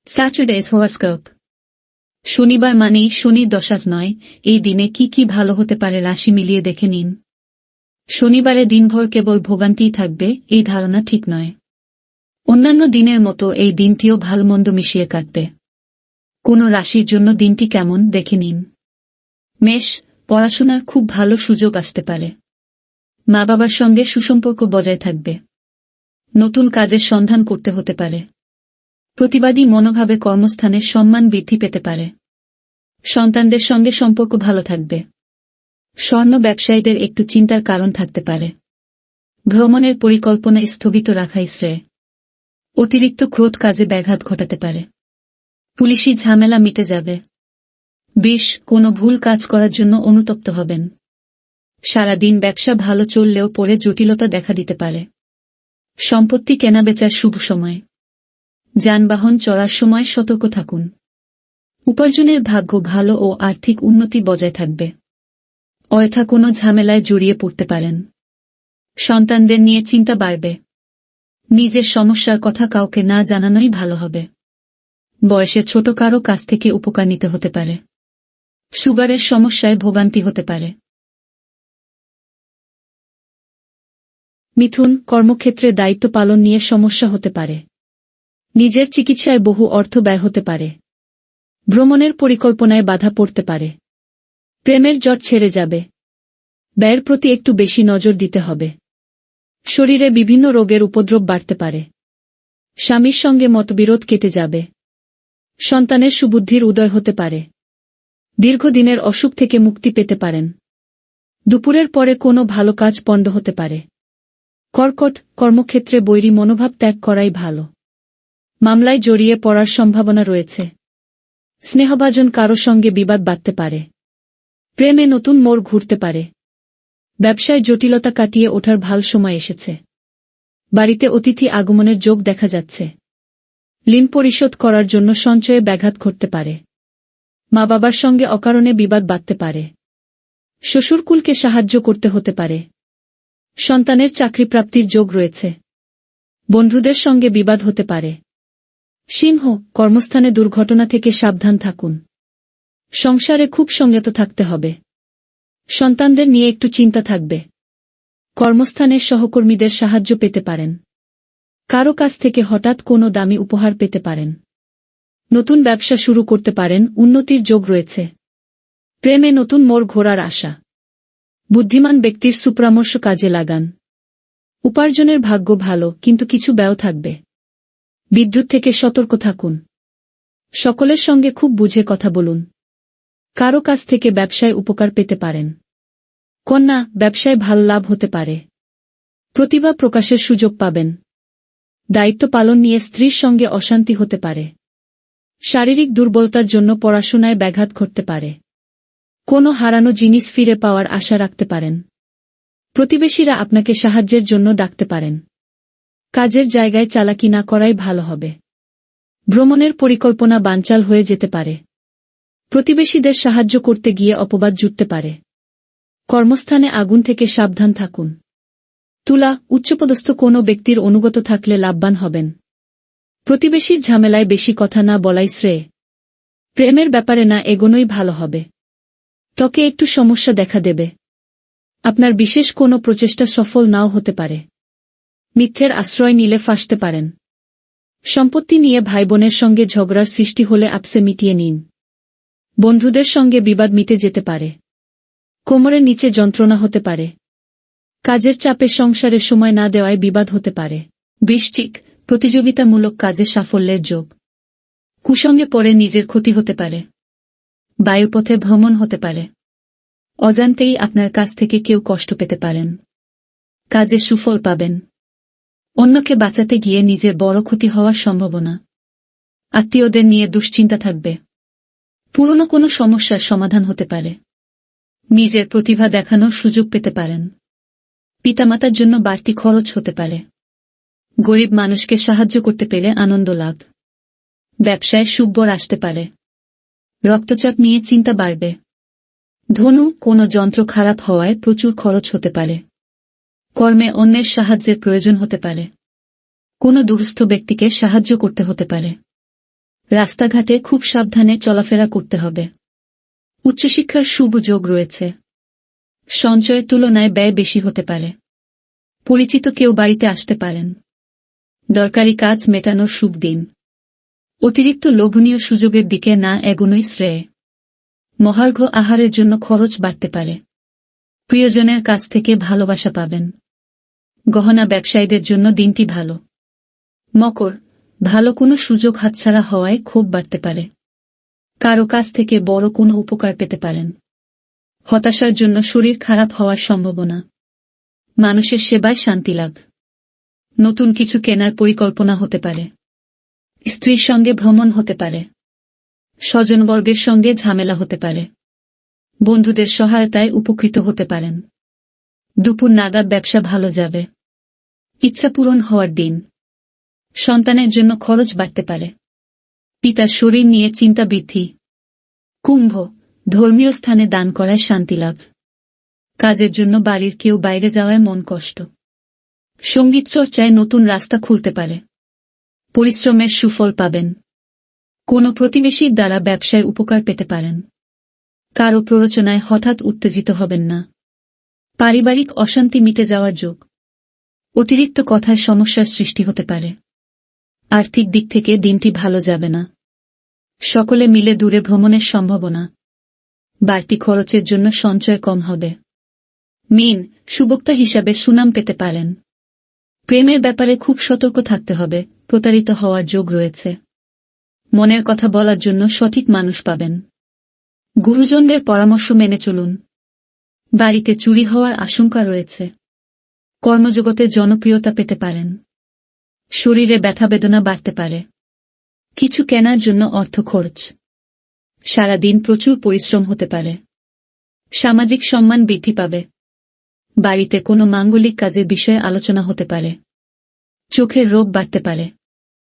স্যাটারডেজ horoscope. শনিবার মানেই শনির দশা নয়, এই দিনে কি কি ভালো হতে পারে রাশি মিলিয়ে দেখে নিন। শনিবারে দিনভর কেবল ভোগান্তিই থাকবে, এই ধারণা ঠিক নয়। অন্যান্য দিনের মতো এই দিনটিও ভালমন্দ মিশিয়ে কাটবে। কোন রাশির জন্য দিনটি কেমন দেখে নিন। মেষ, পড়াশোনার খুব ভালো সুযোগ আসতে পারে। মা বাবার সঙ্গে সুসম্পর্ক বজায় থাকবে। নতুন কাজের সন্ধান করতে হতে পারে। প্রতিবাদী মনোভাবে কর্মস্থানে সম্মান বৃদ্ধি পেতে পারে। সন্তানদের সঙ্গে সম্পর্ক ভালো থাকবে। স্বর্ণ ব্যবসায়ীদের একটু চিন্তার কারণ থাকতে পারে। ভ্রমণের পরিকল্পনা স্থগিত রাখাই শ্রেয়। অতিরিক্ত ক্রোধ কাজে ব্যাঘাত ঘটাতে পারে। পুলিশি ঝামেলা মিটে যাবে। বিষ, কোনো ভুল কাজ করার জন্য অনুতপ্ত হবেন। সারাদিন ব্যবসা ভালো চললেও পরে জটিলতা দেখা দিতে পারে। সম্পত্তি কেনাবেচার শুভ সময়। যানবাহন চড়ার সময় সতর্ক থাকুন। উপার্জনের ভাগ্য ভালো ও আর্থিক উন্নতি বজায় থাকবে। অযথা কোনো ঝামেলায় জড়িয়ে পড়তে পারেন। সন্তানদের নিয়ে চিন্তা বাড়বে। নিজের সমস্যার কথা কাউকে না জানানোই ভালো হবে। বয়সে ছোট কারো কাছ থেকে উপকার নিতে হতে পারে। সুগারের সমস্যায় ভোগান্তি হতে পারে। মিথুন, কর্মক্ষেত্রে দায়িত্ব পালন নিয়ে সমস্যা হতে পারে। নিজের চিকিৎসায় বহু অর্থ ব্যয় হতে পারে। ভ্রমণের পরিকল্পনায় বাধা পড়তে পারে। প্রেমের জট ছেড়ে যাবে। ব্যয়ের প্রতি একটু বেশি নজর দিতে হবে। শরীরে বিভিন্ন রোগের উপদ্রব বাড়তে পারে। স্বামীর সঙ্গে মতবিরোধ কেটে যাবে। সন্তানের সুবুদ্ধির উদয় হতে পারে। দীর্ঘদিনের অসুখ থেকে মুক্তি পেতে পারেন। দুপুরের পরে কোনো ভালো কাজ পণ্ড হতে পারে। কর্কট, কর্মক্ষেত্রে বৈরী মনোভাব ত্যাগ করাই ভালো। মামলায় জড়িয়ে পড়ার সম্ভাবনা রয়েছে। স্নেহভাজন কারো সঙ্গে বিবাদ বাধতে পারে। প্রেমে নতুন মোড় ঘুরতে পারে। ব্যবসায় জটিলতা কাটিয়ে ওঠার ভাল সময় এসেছে। বাড়িতে অতিথি আগমনের যোগ দেখা যাচ্ছে। ঋণ পরিশোধ করার জন্য সঞ্চয়ে ব্যাঘাত ঘটতে পারে। মা বাবার সঙ্গে অকারণে বিবাদ বাধতে পারে। শ্বশুরকুলকে সাহায্য করতে হতে পারে। সন্তানের চাকরি প্রাপ্তির যোগ রয়েছে। বন্ধুদের সঙ্গে বিবাদ হতে পারে। সিংহ, কর্মস্থানে দুর্ঘটনা থেকে সাবধান থাকুন। সংসারে খুব সংযত থাকতে হবে। সন্তানদের নিয়ে একটু চিন্তা থাকবে। কর্মস্থানের সহকর্মীদের সাহায্য পেতে পারেন। কারো কাছ থেকে হঠাৎ কোনো দামি উপহার পেতে পারেন। নতুন ব্যবসা শুরু করতে পারেন, উন্নতির যোগ রয়েছে। প্রেমে নতুন মোড় ঘোরার আশা। বুদ্ধিমান ব্যক্তির সুপরামর্শ কাজে লাগান। উপার্জনের ভাগ্য ভালো, কিন্তু কিছু ব্যয় থাকবে। বিদ্যুৎ থেকে সতর্ক থাকুন। সকলের সঙ্গে খুব বুঝে কথা বলুন। কারো কাছ থেকে ব্যবসায় উপকার পেতে পারেন। কন্যা, ব্যবসায় ভালো লাভ হতে পারে। প্রতিভা প্রকাশের সুযোগ পাবেন। দায়িত্ব পালন নিয়ে স্ত্রীর সঙ্গে অশান্তি হতে পারে। শারীরিক দুর্বলতার জন্য পড়াশোনায় ব্যাঘাত ঘটতে পারে। কোনো হারানো জিনিস ফিরে পাওয়ার আশা রাখতে পারেন। প্রতিবেশীরা আপনাকে সাহায্যের জন্য ডাকতে পারেন। কাজের জায়গায় চালাকি না করাই ভালো হবে। ভ্রমণের পরিকল্পনা বানচাল হয়ে যেতে পারে। প্রতিবেশীদের সাহায্য করতে গিয়ে অপবাদ জুটতে পারে। কর্মস্থানে আগুন থেকে সাবধান থাকুন। তুলা, উচ্চপদস্থ কোনো ব্যক্তির অনুগত থাকলে লাভবান হবেন। প্রতিবেশীর ঝামেলায় বেশি কথা না বলাই শ্রেয়। প্রেমের ব্যাপারে না এগোনোই ভালো হবে। ত্বকে একটু সমস্যা দেখা দেবে। আপনার বিশেষ কোনো প্রচেষ্টা সফল নাও হতে পারে। মিথ্যের আশ্রয় নিলে ফাঁসতে পারেন। সম্পত্তি নিয়ে ভাইবোনের সঙ্গে ঝগড়ার সৃষ্টি হলে আপসে মিটিয়ে নিন। বন্ধুদের সঙ্গে বিবাদ মিটে যেতে পারে। কোমরের নিচে যন্ত্রণা হতে পারে। কাজের চাপে সংসারের সময় না দেওয়ায় বিবাদ হতে পারে। বৃশ্চিক, প্রতিযোগিতামূলক কাজে সাফল্যের যোগ। কুসঙ্গে পড়ে নিজের ক্ষতি হতে পারে। বায়ুপথে ভ্রমণ হতে পারে। অজান্তেই আপনার কাছ থেকে কেউ কষ্ট পেতে পারেন। কাজে সুফল পাবেন। অন্যকে বাঁচাতে গিয়ে নিজের বড় ক্ষতি হওয়ার সম্ভাবনা। আত্মীয়দের নিয়ে দুশ্চিন্তা থাকবে। পুরনো কোনো সমস্যার সমাধান হতে পারে। নিজের প্রতিভা দেখানোর সুযোগ পেতে পারেন। পিতামাতার জন্য বাড়তি খরচ হতে পারে। গরিব মানুষকে সাহায্য করতে পেরে আনন্দ লাভ। ব্যবসায় সুখবর আসতে পারে। রক্তচাপ নিয়ে চিন্তা বাড়বে। ধনু, কোনো যন্ত্র খারাপ হওয়ায় প্রচুর খরচ হতে পারে। কর্মে অন্যের সাহায্যের প্রয়োজন হতে পারে। কোনো দুঃস্থ ব্যক্তিকে সাহায্য করতে হতে পারে। রাস্তাঘাটে খুব সাবধানে চলাফেরা করতে হবে। উচ্চশিক্ষার শুভ যোগ রয়েছে। সঞ্চয়ের তুলনায় ব্যয় বেশি হতে পারে। পরিচিত কেউ বাড়িতে আসতে পারেন। দরকারি কাজ মেটানোর শুভ দিন। অতিরিক্ত লোভনীয় সুযোগের দিকে না এগোনোই শ্রেয়। মহার্ঘ আহারের জন্য খরচ বাড়তে পারে। প্রিয়জনের কাছ থেকে ভালোবাসা পাবেন। গহনা ব্যবসায়ীদের জন্য দিনটি ভালো। মকর, ভালো কোনো সুযোগ হাতছাড়া হওয়ায় ক্ষোভ বাড়তে পারে। কারো কাছ থেকে বড় কোনো উপকার পেতে পারেন। হতাশার জন্য শরীর খারাপ হওয়ার সম্ভাবনা। মানুষের সেবায় শান্তি লাভ। নতুন কিছু কেনার পরিকল্পনা হতে পারে। স্ত্রীর সঙ্গে ভ্রমণ হতে পারে। স্বজনবর্গের সঙ্গে ঝামেলা হতে পারে। বন্ধুদের সহায়তায় উপকৃত হতে পারেন। দুপুর নাগাদ ব্যবসা ভালো যাবে। ইচ্ছা পূরণ হওয়ার দিন। সন্তানের জন্য খরচ বাড়তে পারে। পিতার শরীর নিয়ে চিন্তা বৃদ্ধি। কুম্ভ, ধর্মীয় স্থানে দান করায় শান্তি লাভ। কাজের জন্য বাড়ির কেউ বাইরে যাওয়ায় মন কষ্ট। সঙ্গীত চর্চায় নতুন রাস্তা খুলতে পারে। পরিশ্রমের সুফল পাবেন। কোনো প্রতিবেশীর দ্বারা ব্যবসায় উপকার পেতে পারেন। কারো প্ররোচনায় হঠাৎ উত্তেজিত হবেন না। পারিবারিক অশান্তি মিটে যাওয়ার যোগ। অতিরিক্ত কথায় সমস্যার সৃষ্টি হতে পারে। আর্থিক দিক থেকে দিনটি ভালো যাবে না। সকলে মিলে দূরে ভ্রমণের সম্ভাবনা। বাড়তি খরচের জন্য সঞ্চয় কম হবে। মীন, সুবক্তা হিসাবে সুনাম পেতে পারেন। প্রেমের ব্যাপারে খুব সতর্ক থাকতে হবে। প্রতারিত হওয়ার যোগ রয়েছে। মনের কথা বলার জন্য সঠিক মানুষ পাবেন। গুরুজনদের পরামর্শ মেনে চলুন। বাড়িতে চুরি হওয়ার আশঙ্কা রয়েছে। কর্মজগতে জনপ্রিয়তা পেতে পারেন। শরীরে ব্যথা বেদনা বাড়তে পারে। কিছু কেনার জন্য অর্থ খরচ। সারাদিন প্রচুর পরিশ্রম হতে পারে। সামাজিক সম্মান বৃদ্ধি পাবে। বাড়িতে কোনো মাঙ্গলিক কাজের বিষয়ে আলোচনা হতে পারে। চোখের রোগ বাড়তে পারে।